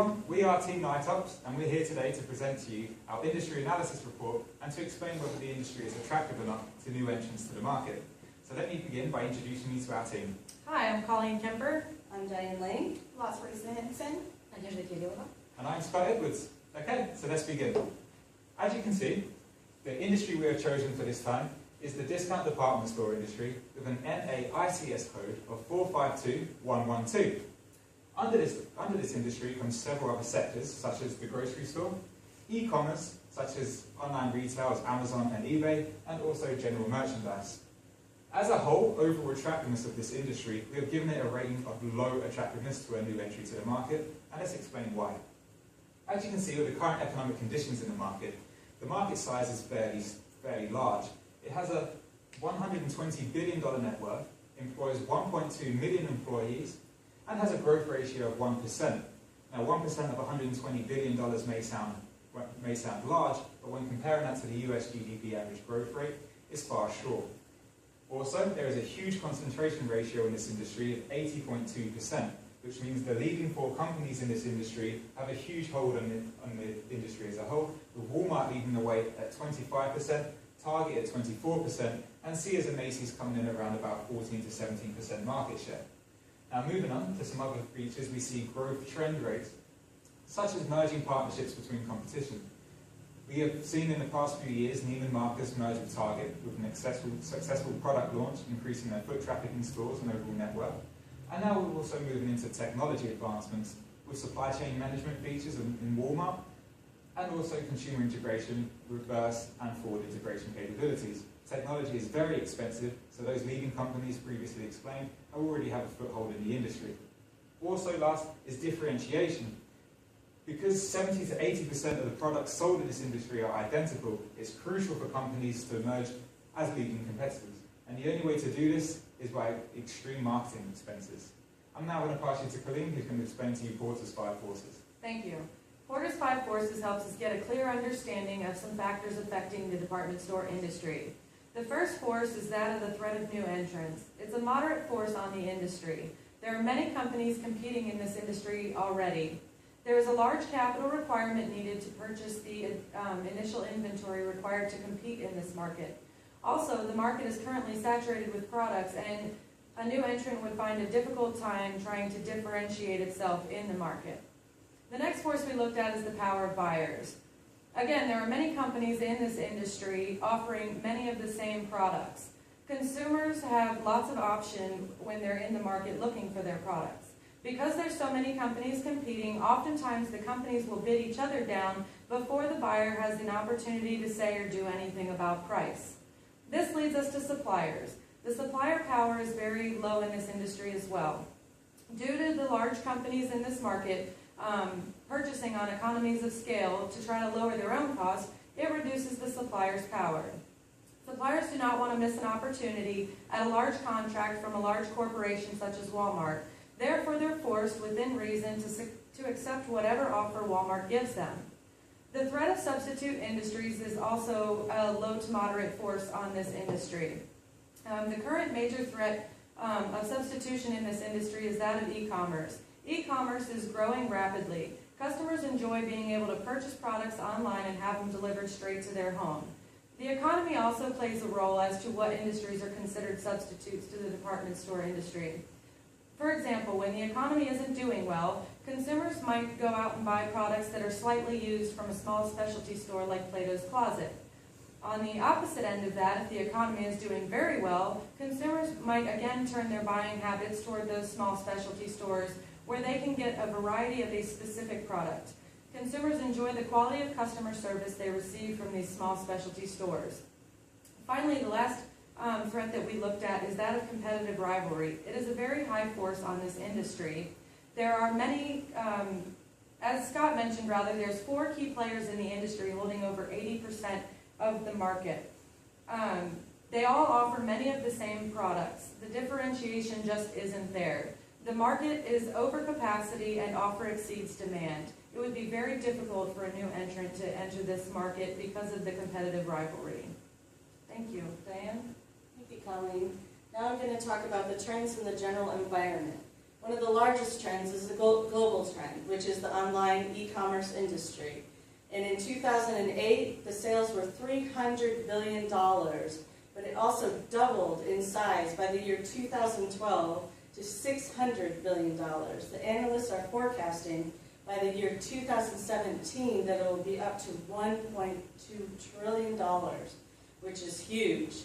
everyone, we are Team Nightops, and we're here today to present to you our industry analysis report and to explain whether the industry is attractive enough to new entrants to the market. So let me begin by introducing you to our team. Hi, I'm Colleen Kemper. I'm Diane Lane. Lots Henson. And Angela Kidula. And I'm Scott Edwards. Okay, so let's begin. As you can see, the industry we have chosen for this time is the discount department store industry with an NAICS code of 452112. Under this industry comes several other sectors, such as the grocery store, e-commerce, such as online retail as Amazon and eBay, and also general merchandise. As a whole, overall attractiveness of this industry, we have given it a rating of low attractiveness to a new entry to the market, and let's explain why. As you can see, with the current economic conditions in the market size is fairly large. It has a $120 billion net worth, employs 1.2 million employees, and has a growth ratio of 1%. Now, 1% of $120 billion may sound large, but when comparing that to the US GDP average growth rate, it's far short. Also, there is a huge concentration ratio in this industry of 80.2%, which means the leading 4 companies in this industry have a huge hold on the industry as a whole, with Walmart leading the way at 25%, Target at 24%, and Sears and Macy's coming in around about 14 to 17% market share. Now, moving on to some other features, we see growth trend rates, such as merging partnerships between competition. We have seen in the past few years Neiman Marcus merge with Target with an successful product launch, increasing their foot traffic in stores and overall network. And now we're also moving into technology advancements with supply chain management features in Walmart, and also consumer integration, reverse and forward integration capabilities. Technology is very expensive, so those leading companies previously explained already have a foothold in the industry. Also last is differentiation. Because 70 to 80% of the products sold in this industry are identical, it's crucial for companies to emerge as leading competitors. And the only way to do this is by extreme marketing expenses. I'm now going to pass you to Colleen, who's going to explain to you Porter's 5 forces. Thank you. Porter's 5 forces helps us get a clear understanding of some factors affecting the department store industry. The first force is that of the threat of new entrants. It's a moderate force on the industry. There are many companies competing in this industry already. There is a large capital requirement needed to purchase the initial inventory required to compete in this market. Also, the market is currently saturated with products, and a new entrant would find a difficult time trying to differentiate itself in the market. The next force we looked at is the power of buyers. Again, there are many companies in this industry offering many of the same products. Consumers have lots of options when they're in the market looking for their products. Because there's so many companies competing, oftentimes the companies will bid each other down before the buyer has an opportunity to say or do anything about price. This leads us to suppliers. The supplier power is very low in this industry as well. Due to the large companies in this market purchasing on economies of scale to try to lower their own costs, it reduces the supplier's power. Suppliers do not want to miss an opportunity at a large contract from a large corporation such as Walmart. Therefore, they're forced, within reason, to accept whatever offer Walmart gives them. The threat of substitute industries is also a low to moderate force on this industry. The current major threat of substitution in this industry is that of e-commerce. E-commerce is growing rapidly. Customers enjoy being able to purchase products online and have them delivered straight to their home. The economy also plays a role as to what industries are considered substitutes to the department store industry. For example, when the economy isn't doing well, consumers might go out and buy products that are slightly used from a small specialty store like Plato's Closet. On the opposite end of that, if the economy is doing very well, consumers might again turn their buying habits toward those small specialty stores where they can get a variety of a specific product. Consumers enjoy the quality of customer service they receive from these small specialty stores. Finally, the last threat that we looked at is that of competitive rivalry. It is a very high force on this industry. There are many, as Scott mentioned, there's 4 key players in the industry holding over 80% of the market. They all offer many of the same products. The differentiation just isn't there. The market is overcapacity and offer exceeds demand. It would be very difficult for a new entrant to enter this market because of the competitive rivalry. Thank you. Diane? Thank you, Colleen. Now I'm going to talk about the trends in the general environment. One of the largest trends is the global trend, which is the online e-commerce industry. And in 2008, the sales were $300 billion, but it also doubled in size by the year 2012 to $600 billion. The analysts are forecasting by the year 2017 that it will be up to $1.2 trillion, which is huge.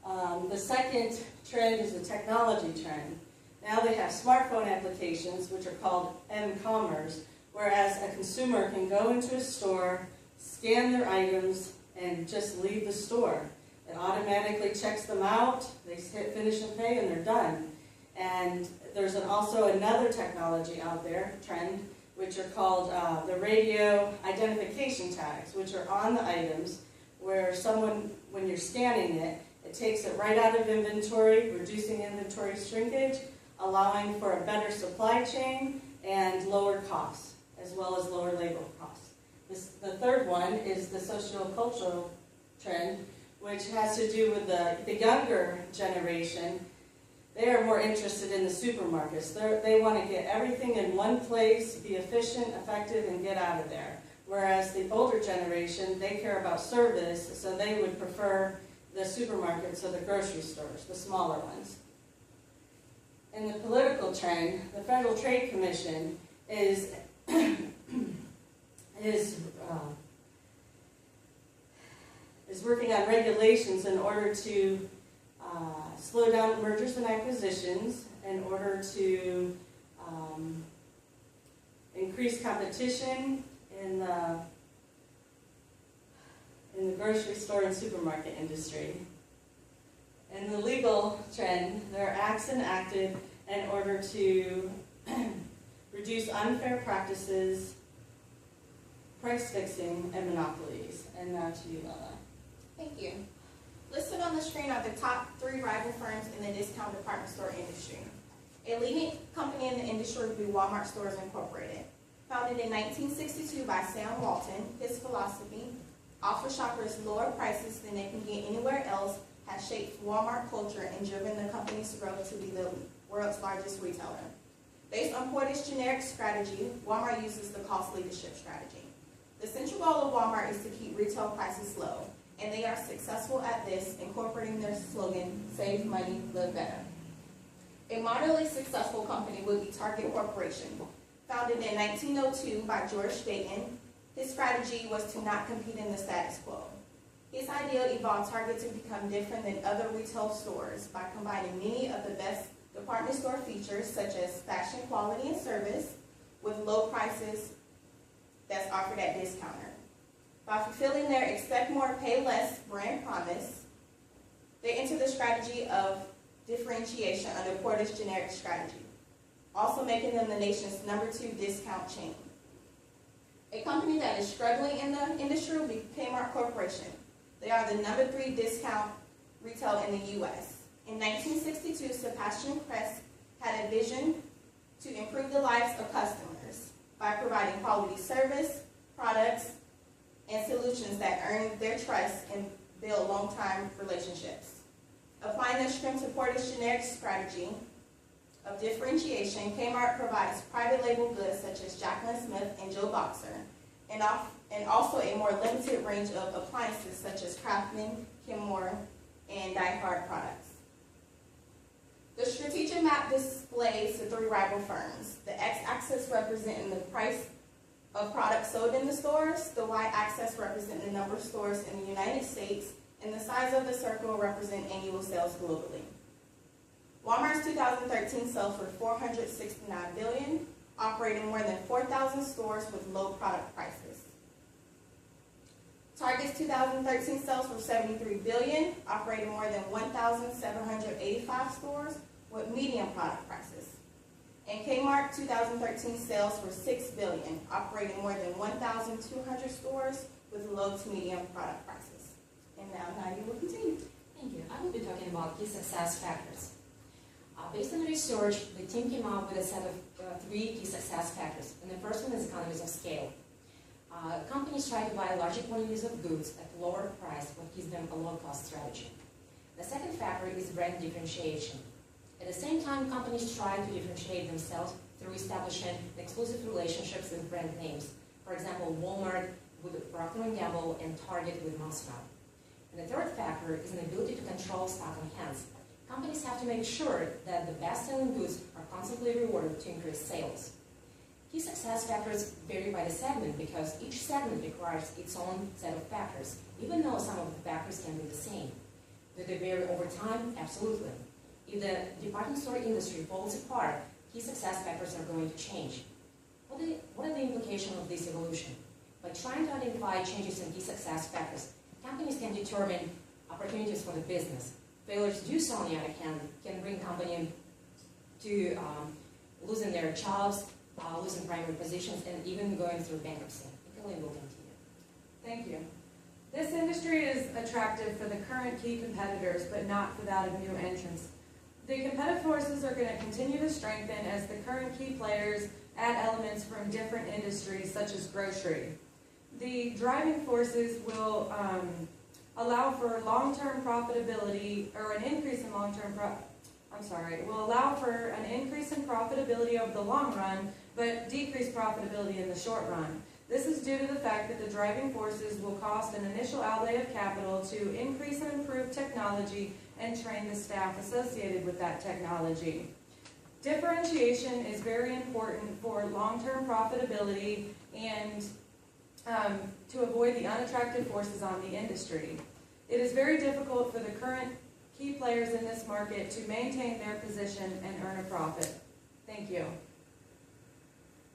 The second trend is the technology trend. Now they have smartphone applications, which are called m-commerce, whereas a consumer can go into a store, scan their items, and just leave the store. It automatically checks them out, they hit finish and pay, and they're done. And there's also another technology out there, trend, which are called the radio identification tags, which are on the items, where someone, when you're scanning it, it takes it right out of inventory, reducing inventory shrinkage, allowing for a better supply chain and lower costs, as well as lower labor costs. The third one is the socio-cultural trend, which has to do with the younger generation. They are more interested in the supermarkets. They want to get everything in one place, be efficient, effective, and get out of there. Whereas the older generation, they care about service, so they would prefer the supermarkets or the grocery stores, the smaller ones. In the political trend, the Federal Trade Commission is working on regulations in order to slow down mergers and acquisitions, in order to increase competition in the grocery store and supermarket industry. In the legal trend, there are acts enacted in order to reduce unfair practices, price fixing, and monopolies. And now to you, Lella. Thank you. Listed on the screen are the top 3 rival firms in the discount department store industry. A leading company in the industry would be Walmart Stores Incorporated. Founded in 1962 by Sam Walton, his philosophy, offer shoppers lower prices than they can get anywhere else, has shaped Walmart culture and driven the company's growth to be the world's largest retailer. Based on Porter's generic strategy, Walmart uses the cost leadership strategy. The central goal of Walmart is to keep retail prices low, and they are successful at this, incorporating their slogan, save money, live better. A moderately successful company would be Target Corporation. Founded in 1902 by George Dayton, his strategy was to not compete in the status quo. His idea evolved Target to become different than other retail stores by combining many of the best department store features, such as fashion, quality, and service, with low prices that's offered at discounter. By fulfilling their expect more, pay less brand promise, they enter the strategy of differentiation under Porter's generic strategy, also making them the nation's #2 discount chain. A company that is struggling in the industry will be Kmart Corporation. They are the #3 discount retail in the U.S. In 1962, Sebastian Kress had a vision to improve the lives of customers by providing quality service, products, and solutions that earn their trust and build long-term relationships. Applying their strength to Porter's generic strategy of differentiation, Kmart provides private label goods such as Jacqueline Smith and Joe Boxer, and also a more limited range of appliances such as Craftsman, Kenmore, and Die Hard products. The strategic map displays the 3 rival firms, the x-axis representing the price of products sold in the stores, the y-axis representing the number of stores in the United States, and the size of the circle represent annual sales globally. Walmart's 2013 sales were $469 billion, operating more than 4,000 stores with low product prices. Target's 2013 sales were $73 billion, operating more than 1,785 stores with medium product prices. And Kmart 2013 sales were $6 billion, operating more than 1,200 stores with low to medium product prices. And now Nadia will continue. Thank you. I will be talking about key success factors. Based on research, the team came up with a set of 3 key success factors. And the first one is economies of scale. Companies try to buy larger quantities of goods at lower price, what gives them a low-cost strategy. The second factor is brand differentiation. At the same time, companies try to differentiate themselves through establishing exclusive relationships with brand names. For example, Walmart with Procter & Gamble and Target with Moscow. And the third factor is an ability to control stock on hands. Companies have to make sure that the best-selling goods are constantly rewarded to increase sales. Key success factors vary by the segment because each segment requires its own set of factors, even though some of the factors can be the same. Do they vary over time? Absolutely. If the department store industry falls apart, key success factors are going to change. What are the implications of this evolution? By trying to identify changes in key success factors, companies can determine opportunities for the business. Failure to do so, on the other hand, can bring companies to losing their jobs, losing primary positions, and even going through bankruptcy. Elaine will continue. Thank you. This industry is attractive for the current key competitors, but not for that of new entrants. The competitive forces are going to continue to strengthen as the current key players add elements from different industries, such as grocery. The driving forces will allow for long-term profitability, or an increase in will allow for an increase in profitability over the long run, but decrease profitability in the short run. This is due to the fact that the driving forces will cost an initial outlay of capital to increase and improve technology and train the staff associated with that technology. Differentiation is very important for long-term profitability and to avoid the unattractive forces on the industry. It is very difficult for the current key players in this market to maintain their position and earn a profit. Thank you.